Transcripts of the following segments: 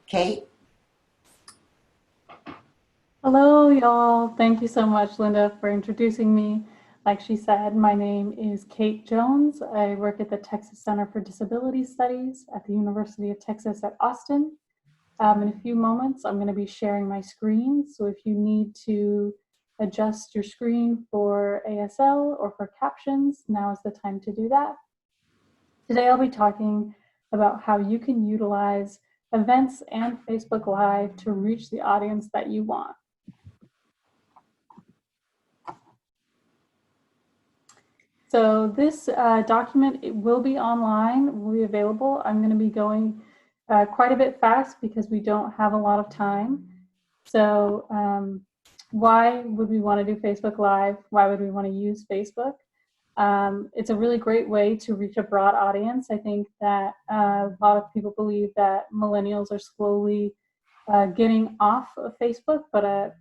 Kate? Hello, y'all. Thank you so much, Linda, for introducing me. Like she said, my name is Kate Jones. I work at the Texas Center for Disability Studies at the University of Texas at Austin. In a few moments, I'm going to be sharing my screen. So if you need to adjust your screen for ASL or for captions, now is the time to do that. Today, I'll be talking about how you can utilize events and Facebook Live to reach the audience that you want. So this document, it will be online, will be available. I'm going to be going quite a bit fast because we don't have a lot of time. So why would we want to do Facebook Live? Why would we want to use Facebook? It's a really great way to reach a broad audience. I think that a lot of people believe that millennials are slowly getting off of Facebook, but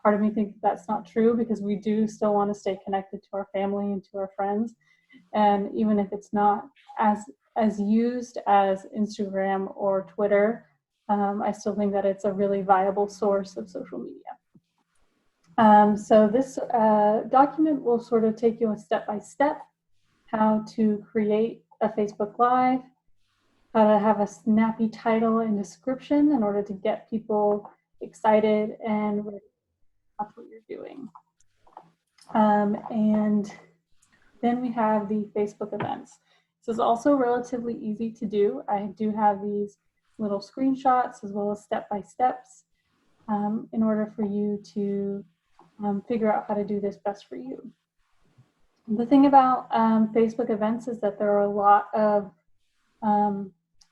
part of me thinks that's not true because we do still want to stay connected to our family and to our friends. And even if it's not as used as Instagram or Twitter, I still think that it's a really viable source of social media. So this document will sort of take you a step-by-step how to create a Facebook Live, how to have a snappy title and description in order to get people excited and ready. That's what you're doing. And then we have the Facebook events. This is also relatively easy to do. I do have these little screenshots as well as step-by-steps in order for you to figure out how to do this best for you. The thing about Facebook events is that there are a lot of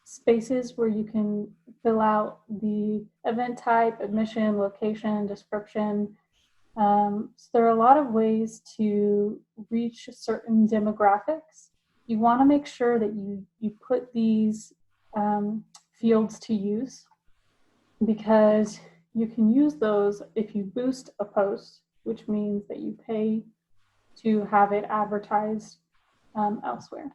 spaces where you can fill out the event type, admission, location, description. So there are a lot of ways to reach certain demographics. You want to make sure that you put these fields to use because you can use those if you boost a post, which means that you pay to have it advertised elsewhere.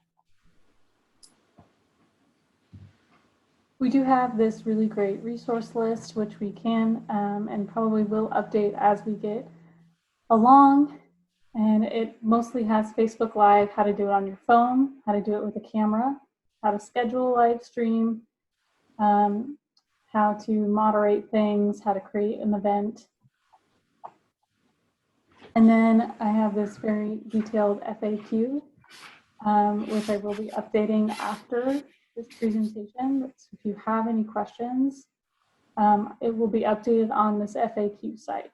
We do have this really great resource list, which we can and probably will update as we get along. And it mostly has Facebook Live, how to do it on your phone, how to do it with a camera, how to schedule a live stream, how to moderate things, how to create an event. And then I have this very detailed FAQ, which I will be updating after this presentation. So if you have any questions, it will be updated on this FAQ site.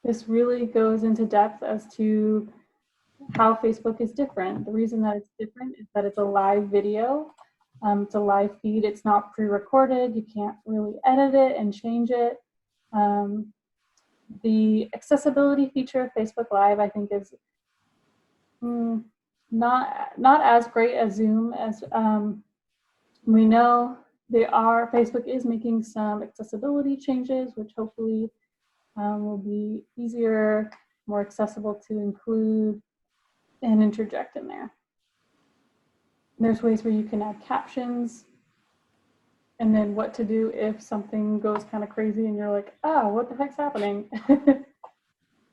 This really goes into depth as to how Facebook is different. The reason that it's different is that it's a live video. It's a live feed. It's not pre-recorded. You can't really edit it and change it. The accessibility feature of Facebook Live, I think, is not as great as Zoom. As we know, Facebook is making some accessibility changes, which hopefully will be easier, more accessible to include and interject in there. There's ways where you can add captions, and then what to do if something goes kind of crazy and you're like, oh, what the heck's happening?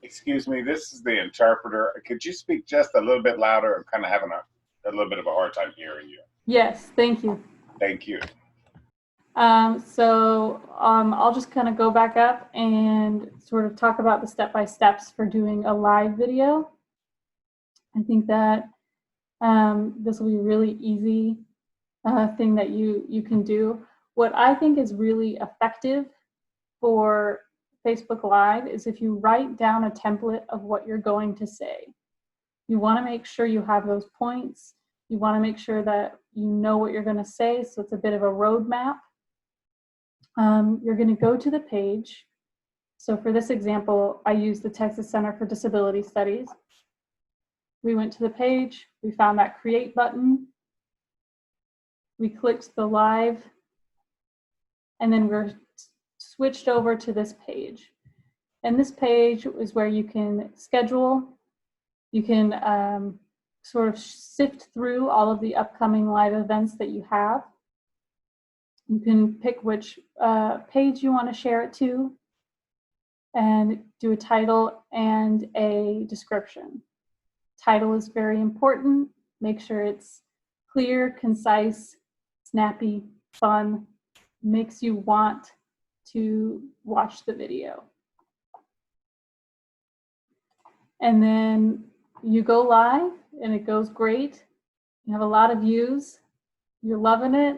Excuse me, this is the interpreter. Could you speak just a little bit louder? I'm kind of having a little bit of a hard time hearing you. Yes, thank you. Thank you. I'll just kind of go back up and sort of talk about the step-by-steps for doing a live video. I think that this will be a really easy thing that you can do. What I think is really effective for Facebook Live is if you write down a template of what you're going to say. You want to make sure you have those points. You want to make sure that you know what you're going to say, so it's a bit of a roadmap. You're going to go to the page. So for this example, I used the Texas Center for Disability Studies. We went to the page, we found that create button, we clicked the live, and then we're switched over to this page. And this page is where you can schedule, you can sort of sift through all of the upcoming live events that you have. You can pick which page you want to share it to and do a title and a description. Title is very important. Make sure it's clear, concise, snappy, fun, makes you want to watch the video. And then you go live and it goes great. You have a lot of views. You're loving it.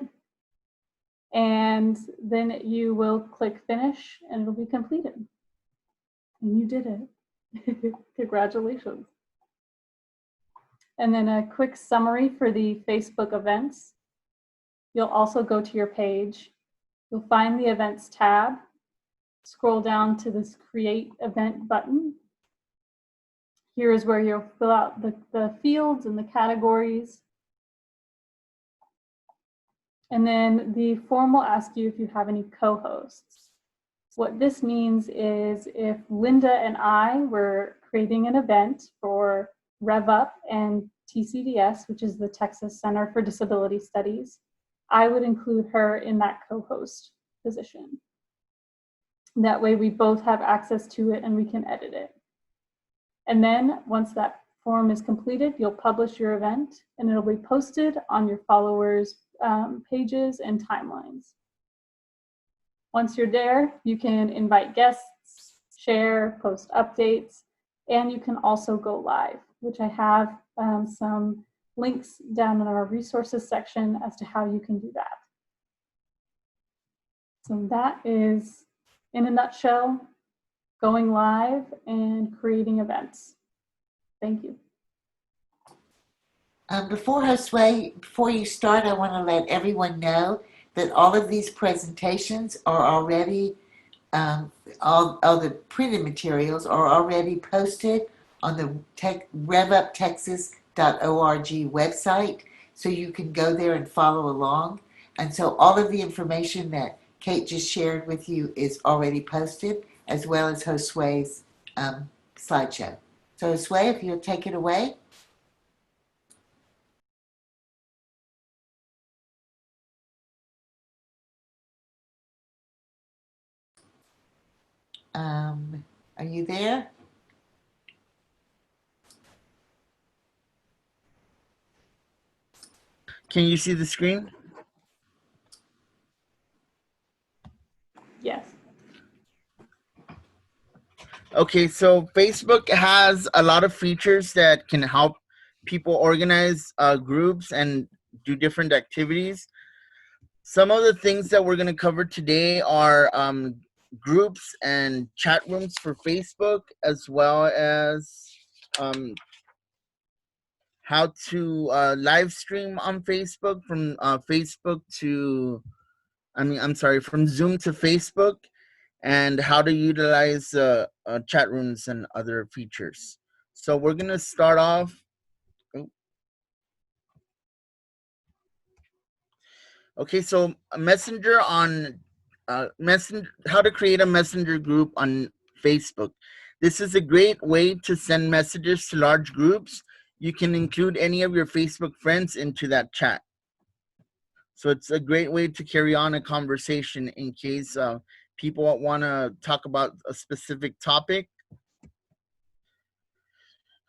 And then you will click finish and it'll be completed. And you did it. Congratulations. And then a quick summary for the Facebook events. You'll also go to your page. You'll find the events tab. Scroll down to this create event button. Here is where you'll fill out the fields and the categories. And then the form will ask you if you have any co-hosts. What this means is if Linda and I were creating an event for RevUp and TCDS, which is the Texas Center for Disability Studies, I would include her in that co-host position. That way we both have access to it and we can edit it. And then once that form is completed, you'll publish your event and it'll be posted on your followers' pages and timelines. Once you're there, you can invite guests, share, post updates, and you can also go live, which I have some links down in our resources section as to how you can do that. So that is, in a nutshell, going live and creating events. Thank you. Before you start, I want to let everyone know that all of these presentations are already, all the printed materials are already posted on the revuptexas.org website, so you can go there and follow along. And so all of the information that Kate just shared with you is already posted, as well as Josue's slideshow. So Josue, if you'll take it away. Are you there? Can you see the screen? Yes. Okay, so Facebook has a lot of features that can help people organize groups and do different activities. Some of the things that we're going to cover today are groups and chat rooms for Facebook, as well as how to live stream on Facebook from from Zoom to Facebook, and how to utilize chat rooms and other features. So we're going to start off. Okay, so a messenger on how to create a messenger group on Facebook. This is a great way to send messages to large groups. You can include any of your Facebook friends into that chat. So it's a great way to carry on a conversation in case people want to talk about a specific topic.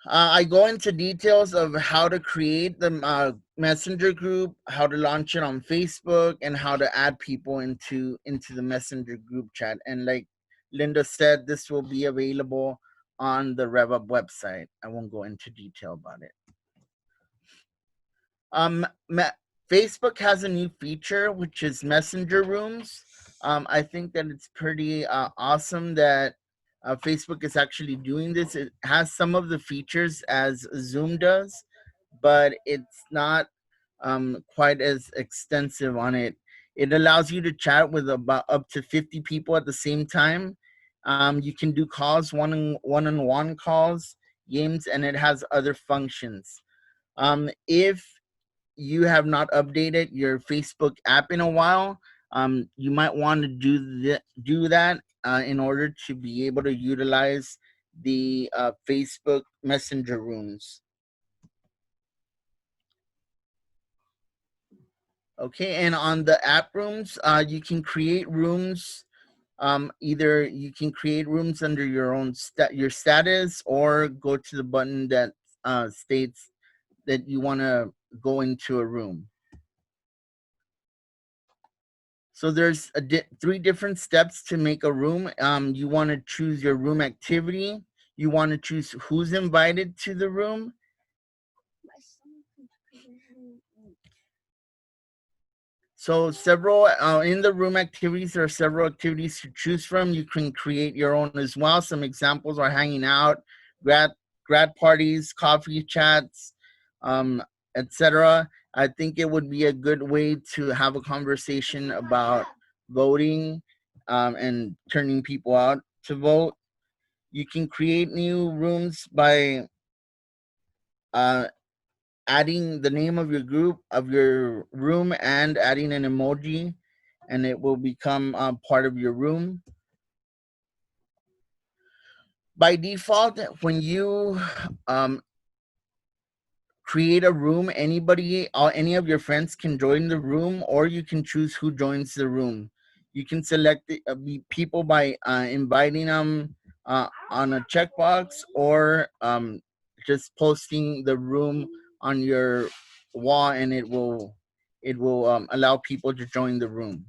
I go into details of how to create the messenger group, how to launch it on Facebook, and how to add people into the messenger group chat. And like Linda said, this will be available on the RevUp website. I won't go into detail about it. Facebook has a new feature, which is messenger rooms. I think that it's pretty awesome that Facebook is actually doing this. It has some of the features as Zoom does, but it's not quite as extensive on it. It allows you to chat with about up to 50 people at the same time. You can do calls, one-on-one calls, games, and it has other functions. If you have not updated your Facebook app in a while, you might want to do that in order to be able to utilize the Facebook Messenger rooms. Okay, and on the app rooms, you can create rooms. Either you can create rooms under your own your status, or go to the button that states that you want to go into a room. So there's three different steps to make a room. You want to choose your room activity. You want to choose who's invited to the room. So several in the room activities, there are several activities to choose from. You can create your own as well. Some examples are hanging out, grad parties, coffee chats, etc. I think it would be a good way to have a conversation about voting and turning people out to vote. You can create new rooms by uh, adding the name of your group, of your room, and adding an emoji, and it will become part of your room. By default, when you create a room, anybody, any of your friends can join the room, or you can choose who joins the room. You can select people by inviting them on a checkbox, or just posting the room on your wall, and it will allow people to join the room.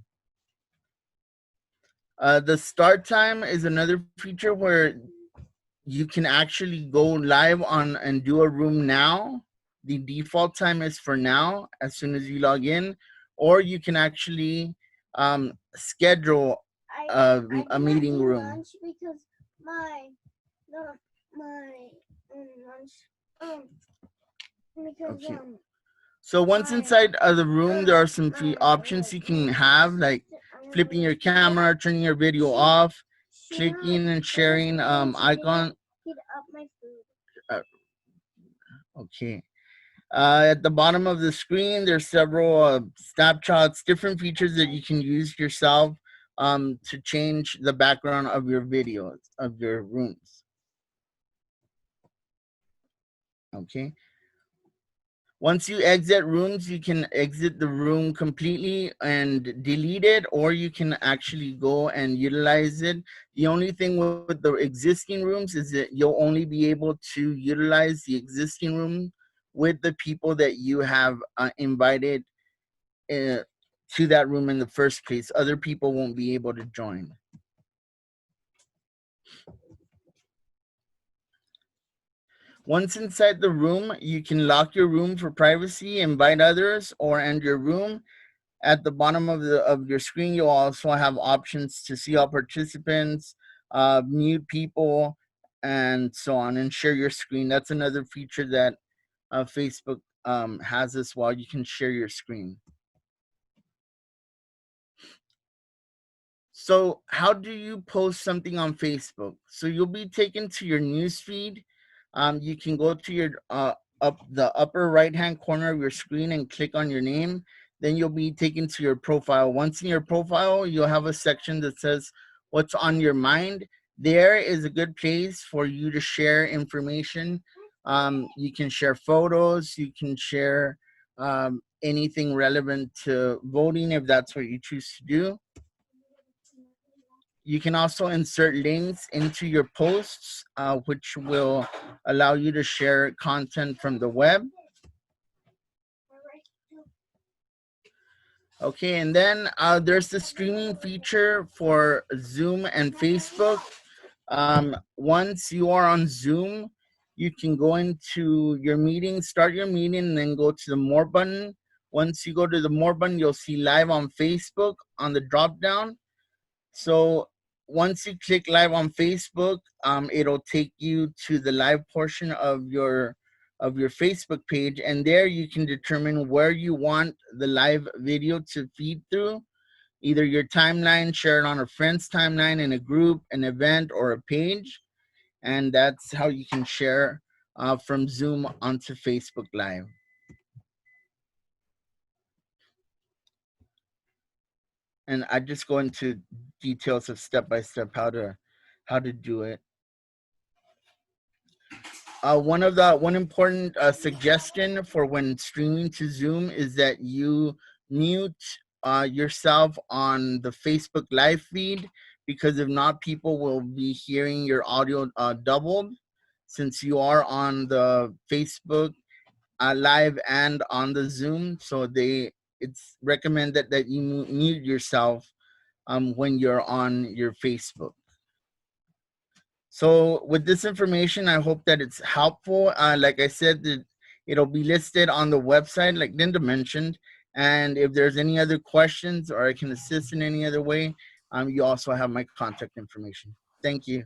The start time is another feature where you can actually go live on and do a room now. The default time is for now, as soon as you log in, or you can actually schedule a meeting room. Because Okay. So once inside the room, there are some free options you can have, like flipping your camera, turning your video off, clicking and sharing icon. Okay. At the bottom of the screen, there's several snapshots, different features that you can use yourself to change the background of your videos, of your rooms. Okay. Once you exit rooms, you can exit the room completely and delete it, or you can actually go and utilize it. The only thing with the existing rooms is that you'll only be able to utilize the existing room with the people that you have invited to that room in the first place. Other people won't be able to join. Once inside the room, you can lock your room for privacy, invite others, or end your room. At the bottom of your screen, you'll also have options to see all participants, mute people, and so on, and share your screen. That's another feature that Facebook has as well. You can share your screen. So how do you post something on Facebook? So you'll be taken to your news feed. You can go to your up the upper right hand corner of your screen and click on your name. Then you'll be taken to your profile. Once in your profile, you'll have a section that says what's on your mind. There is a good place for you to share information. You can share photos. You can share anything relevant to voting if that's what you choose to do. You can also insert links into your posts, which will allow you to share content from the web. Okay, and then there's the streaming feature for Zoom and Facebook. Once you are on Zoom, you can go into your meeting, start your meeting, and then go to the More button. Once you go to the More button, you'll see Live on Facebook on the drop down. So once you click live on Facebook, it'll take you to the live portion of your Facebook page, and there you can determine where you want the live video to feed through, either your timeline, share it on a friend's timeline, in a group, an event, or a page, and that's how you can share from Zoom onto Facebook Live. And I just go into details of step by step how to do it. One important suggestion for when streaming to Zoom is that you mute yourself on the Facebook live feed, because if not, people will be hearing your audio doubled, since you are on the Facebook live and on the Zoom. So it's recommended that you mute yourself when you're on your Facebook. So with this information, I hope that it's helpful. Like I said, it'll be listed on the website, like Linda mentioned. And if there's any other questions or I can assist in any other way, you also have my contact information. Thank you.